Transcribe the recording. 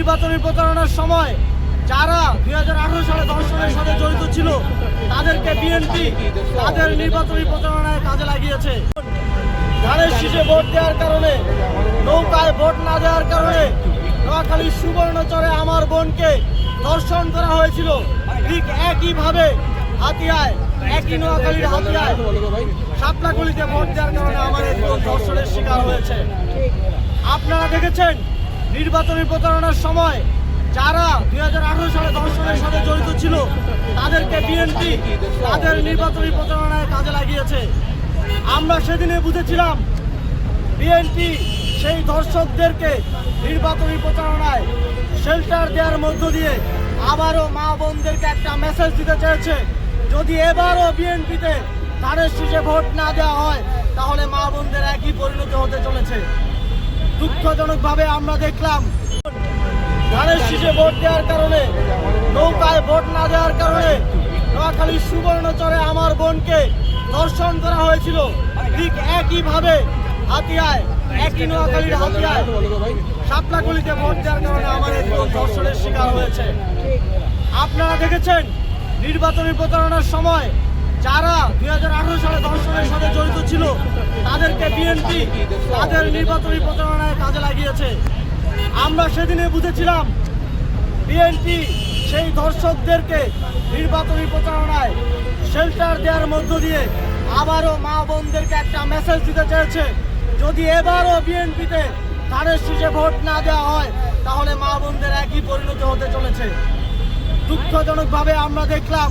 নির্বাচনী প্রচারণার সময় যারা 2018 সালে ধর্ষণের সাথে জড়িত ছিল তাদেরকে বিএনপি তাদের নির্বাচনী প্রচারণায় কাজে লাগিয়েছে। ধানের শীষে ভোট দেওয়ার কারণে, নৌকায় ভোট না দেওয়ার কারণে নোয়াখালীর সুবর্ণচরে আমার বোনকে ধর্ষণ করা হয়েছিল। ঠিক একইভাবে হাতিয়ায়, একই নোয়াখালীর হাতিয়ায় শাপলাকলিতে ভোট দেওয়ার কারণে আমার এক বোন ধর্ষণের শিকার হয়েছে। আপনারা দেখেছেন নির্বাচনী প্রচারণার সময় যারা 2018 সালে ধর্ষণের সাথে জড়িত ছিল তাদেরকে বিএনপি তাদের নির্বাচনী প্রচারণায় কাজে লাগিয়েছে। আমরা সেদিনে বুঝেছিলাম বিএনপি সেই ধর্ষকদেরকে নির্বাচনী প্রচারণায় শেল্টার দেওয়ার মধ্য দিয়ে আবারও মা বোনদেরকে একটা মেসেজ দিতে চেয়েছে, যদি এবারও বিএনপিতে ধানের শীষে ভোট না দেওয়া হয় তাহলে মা বোনদের একই পরিণতি হতে চলেছে। দুঃখজনকভাবে আমরা দেখলাম ধানের শীষে ভোট দেওয়ার কারণে, নৌকায় ভোট না দেওয়ার কারণে নোয়াখালীর সুবর্ণচরে আমার বোনকে ধর্ষণ করা হয়েছিল। ঠিক একইভাবে হাতিয়ায়, একই নোয়াখালীর হাতিয়ায় শাপলাকলিতে ভোট দেওয়ার কারণে আমার এক বোন ধর্ষণের শিকার হয়েছে। আপনারা দেখেছেন নির্বাচনী প্রচারণার সময় যারা 2018 সালে ধর্ষণের সাথে জড়িত ছিল তাদেরকে বিএনপি তাদের নির্বাচনী প্রচারণায় কাজে লাগিয়েছে। আমরা সেদিনে বুঝেছিলাম বিএনপি সেই ধর্ষকদেরকে নির্বাচনী প্রচারণায় শেল্টার দেওয়ার মধ্য দিয়ে আবারও মা বোনদেরকে একটা মেসেজ দিতে চেয়েছে, যদি এবারও বিএনপিতে ধানের শীষে ভোট না দেওয়া হয় তাহলে মা বোনদের একই পরিণতি হতে চলেছে। দুঃখজনকভাবে আমরা দেখলাম